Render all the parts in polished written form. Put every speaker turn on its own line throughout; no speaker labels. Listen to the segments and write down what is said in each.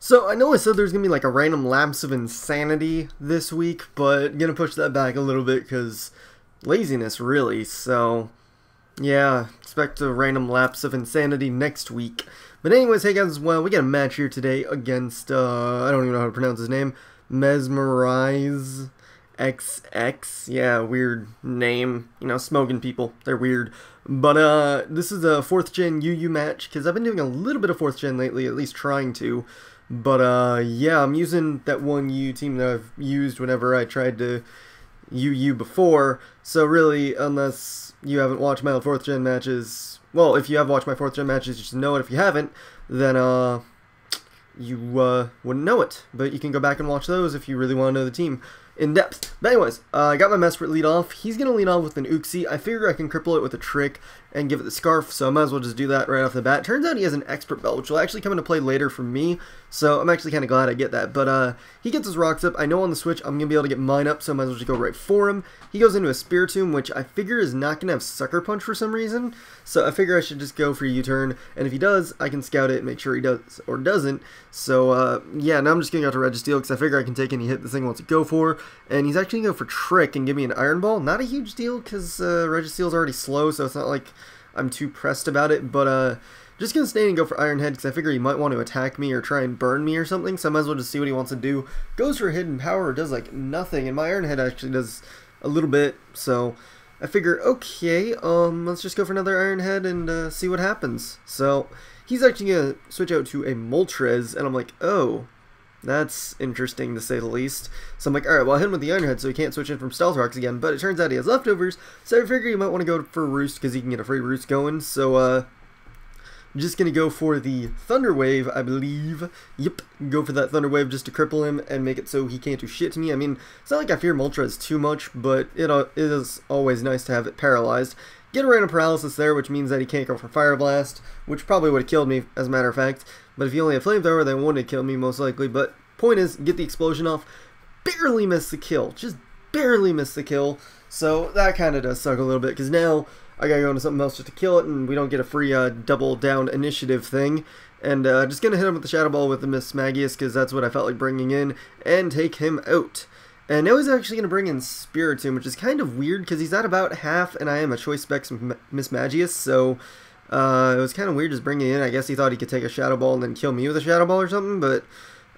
So, I know I said there's going to be like a random lapse of insanity this week, but going to push that back a little bit because laziness, really. So, yeah, expect a random lapse of insanity next week. But anyways, hey guys, well, we got a match here today against, I don't even know how to pronounce his name, mezmoriizexx. Yeah, weird name. You know, smogon people, they're weird. But, this is a 4th gen UU match, because I've been doing a little bit of 4th gen lately, at least trying to. But, yeah, I'm using that one UU team that I've used whenever I tried to UU before. So really, unless you haven't watched my old 4th gen matches, well, if you have watched my 4th gen matches, you should know it. If you haven't, then, you, wouldn't know it. But you can go back and watch those if you really want to know the team in depth. But anyways, I got my Mesprit lead off. He's going to lead off with an Uxie. I figure I can cripple it with a trick and give it the scarf, so I might as well just do that right off the bat. Turns out he has an expert belt, which will actually come into play later for me, so I'm actually kind of glad I get that. But he gets his rocks up. I know on the switch I'm going to be able to get mine up, so I might as well just go right for him. He goes into a Spiritomb, which I figure is not going to have Sucker Punch for some reason, so I figure I should just go for a U-turn, and if he does, I can scout it and make sure he does or doesn't. So, yeah, now I'm just going to go to Registeel, because I figure I can take any hit this thing wants to go for, and he's actually going to go for Trick and give me an Iron Ball. Not a huge deal, because Registeel's already slow, so it's not like I'm too pressed about it, but just gonna stay and go for Iron Head because I figure he might want to attack me or try and burn me or something, so I might as well just see what he wants to do. Goes for Hidden Power, does like nothing, and my Iron Head actually does a little bit, so I figure, okay, let's just go for another Iron Head and see what happens. So he's actually gonna switch out to a Moltres, and I'm like, oh, that's interesting to say the least. So I'm like, alright, well, I hit him with the Iron Head so he can't switch in from Stealth Rocks again, but it turns out he has leftovers, so I figure he might want to go for Roost because he can get a free Roost going, so I'm just going to go for the Thunder Wave, I believe. Yep, go for that Thunder Wave just to cripple him and make it so he can't do shit to me. I mean, it's not like I fear Moltres too much, but it is always nice to have it paralyzed. Get a random paralysis there, which means that he can't go for Fire Blast, which probably would have killed me, as a matter of fact. But if he only had Flamethrower, then it wouldn't have killed me, most likely. But point is, get the explosion off. Barely miss the kill. Just barely miss the kill. So that kind of does suck a little bit, because now I gotta go into something else just to kill it, and we don't get a free double down initiative thing. And just gonna hit him with the Shadow Ball with the Mismagius, because that's what I felt like bringing in, and take him out. And now he's actually going to bring in Spiritomb, which is kind of weird because he's at about half, and I am a Choice Specs Mismagius, so it was kind of weird just bringing in. I guess he thought he could take a Shadow Ball and then kill me with a Shadow Ball or something, but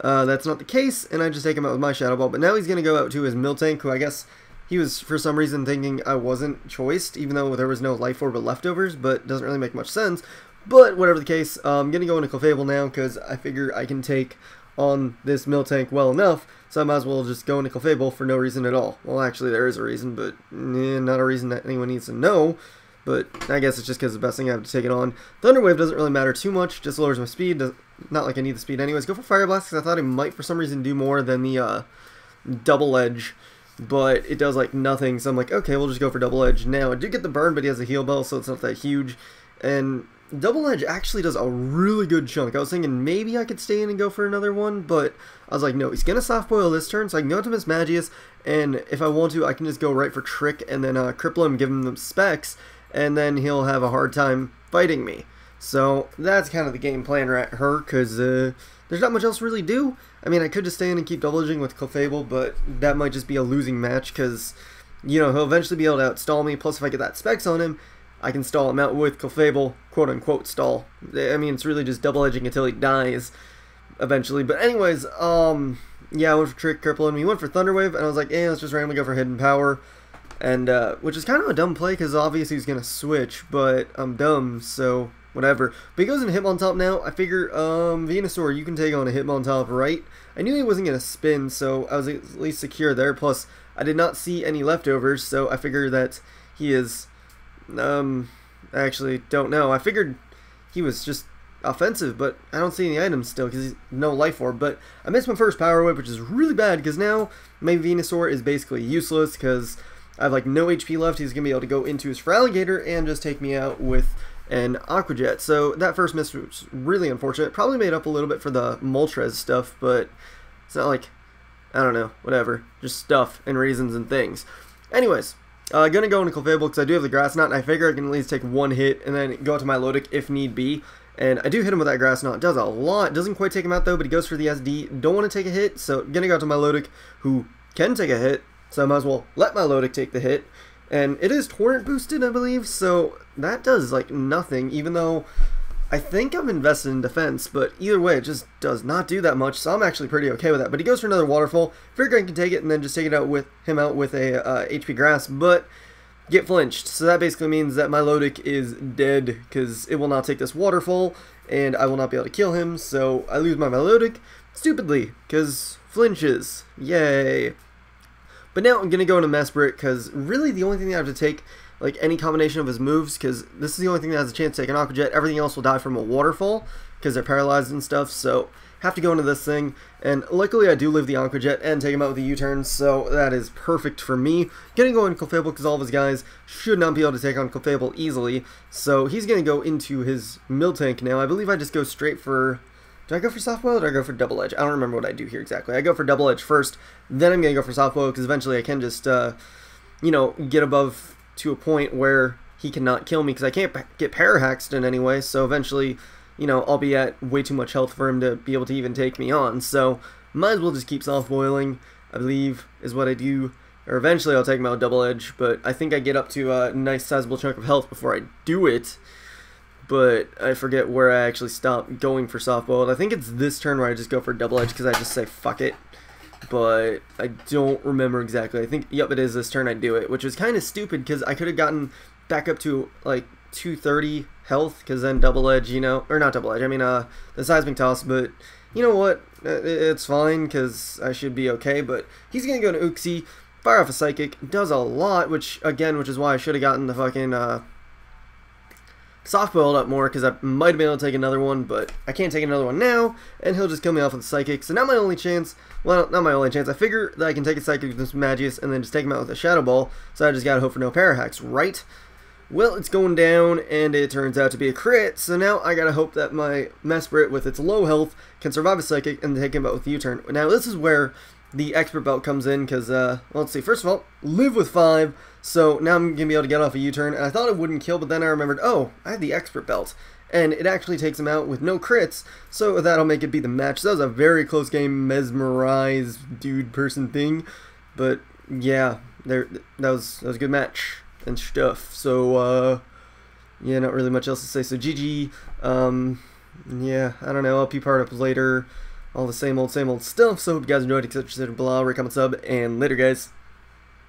that's not the case, and I just take him out with my Shadow Ball. But now he's going to go out to his Miltank, who I guess he was for some reason thinking I wasn't choiced, even though there was no Life Orb or leftovers, but doesn't really make much sense. But whatever the case, I'm going to go into Clefable now because I figure I can take on this Miltank well enough, so I might as well just go into Clefable for no reason at all. Well, actually, there is a reason, but not a reason that anyone needs to know. But I guess it's just because it's the best thing I have to take it on. Thunder Wave doesn't really matter too much, just lowers my speed. Not like I need the speed anyways. Go for Fire Blast because I thought it might for some reason do more than the Double Edge, but it does like nothing. So I'm like, okay, we'll just go for Double Edge. Now, I do get the burn, but he has a heal bell, so it's not that huge. And Double Edge actually does a really good chunk. I was thinking maybe I could stay in and go for another one, but I was like, no, he's going to Soft Boil this turn, so I can go to Mismagius, and if I want to, I can just go right for Trick and then cripple him, give him the specs, and then he'll have a hard time fighting me. So that's kind of the game plan right here, because there's not much else to really do. I mean, I could just stay in and keep double edging with Clefable, but that might just be a losing match, because, you know, he'll eventually be able to outstall me, plus if I get that specs on him, I can stall him out with Clefable, quote-unquote stall. I mean, it's really just double edging until he dies, eventually. But anyways, yeah, I went for Trick, cripple him. He went for Thunder Wave, and I was like, eh, let's just randomly go for Hidden Power. And, which is kind of a dumb play, because obviously he's going to switch, but I'm dumb, so whatever. But he goes into Hitmontop now. I figure, Venusaur, you can take on a Hitmontop, right? I knew he wasn't going to spin, so I was at least secure there. Plus, I did not see any leftovers, so I figured that he is... I actually don't know. I figured he was just offensive, but I don't see any items still because he's no Life Orb. But I missed my first Power Whip, which is really bad because now my Venusaur is basically useless because I have like no HP left. He's going to be able to go into his Feraligatr and just take me out with an Aqua Jet. So that first miss was really unfortunate. Probably made up a little bit for the Moltres stuff, but it's not like, I don't know, whatever. Just stuff and reasons and things. Anyways, gonna go into Clefable because I do have the Grass Knot, and I figure I can at least take one hit and then go to my Milotic if need be. And I do hit him with that grass knot. It does a lot. Doesn't quite take him out though, but he goes for the SD. Don't want to take a hit, so gonna go out to my Lodic, who can take a hit. So I might as well let my Lodic take the hit. And it is torrent boosted, I believe, so that does like nothing, even though I think I'm invested in defense, but either way, it just does not do that much, so I'm actually pretty okay with that. But he goes for another waterfall. Figure I can take it and then just take it out with him out with a HP grass, but get flinched. So that basically means that my Lodic is dead, because it will not take this waterfall, and I will not be able to kill him, so I lose my Lodic stupidly, because flinches. Yay. But now I'm going to go into Mesprit, because really the only thing that I have to take, like any combination of his moves, because this is the only thing that has a chance to take an Aqua Jet. Everything else will die from a waterfall, because they're paralyzed and stuff, so have to go into this thing. And luckily I do live the Aqua Jet and take him out with a U-turn, so that is perfect for me. Going to go into Clefable, because all of his guys should not be able to take on Clefable easily. So he's going to go into his Miltank now. I believe I just go straight for... Do I go for Soft Boil or do I go for Double Edge? I don't remember what I do here exactly. I go for Double Edge first, then I'm going to go for Soft Boil, because eventually I can just, you know, get above to a point where he cannot kill me, because I can't get Parahaxed in any way, so eventually, you know, I'll be at way too much health for him to be able to even take me on. So might as well just keep Soft Boiling, I believe, is what I do. Or eventually I'll take him out with Double Edge, but I think I get up to a nice sizable chunk of health before I do it. But I forget where I actually stop going for Soft Boiled. I think it's this turn where I just go for Double Edge, because I just say fuck it. But I don't remember exactly. I think, yep, it is this turn I do it, which is kind of stupid, because I could have gotten back up to like 230 health, because then Double Edge, you know, or not Double Edge, I mean the Seismic Toss, but you know what, it's fine, because I should be okay. But he's going to go to Uxie, fire off a Psychic, does a lot, which is why I should have gotten the fucking Soft Boiled up more, because I might have been able to take another one, but I can't take another one now, and he'll just kill me off with a Psychic. So now my only chance, well, not my only chance, I figure that I can take a Psychic with this Magius, and then just take him out with a Shadow Ball, so I just gotta hope for no Parahax, right? Well, it's going down, and it turns out to be a crit, so now I gotta hope that my Mesprit, with its low health, can survive a Psychic, and take him out with the U-turn. Now, this is where the Expert Belt comes in, because, well, let's see, first of all, live with 5, so now I'm going to be able to get off a U-turn, and I thought it wouldn't kill, but then I remembered, oh, I have the Expert Belt, and it actually takes him out with no crits, so that'll make it be the match. So that was a very close game, mesmerized dude person thing, but yeah, that was a good match and stuff. So, yeah, not really much else to say. So GG, yeah, I don't know, I'll be part up later. All the same old stuff. So hope you guys enjoyed, etc. Blah, rate, comment, sub, and later, guys.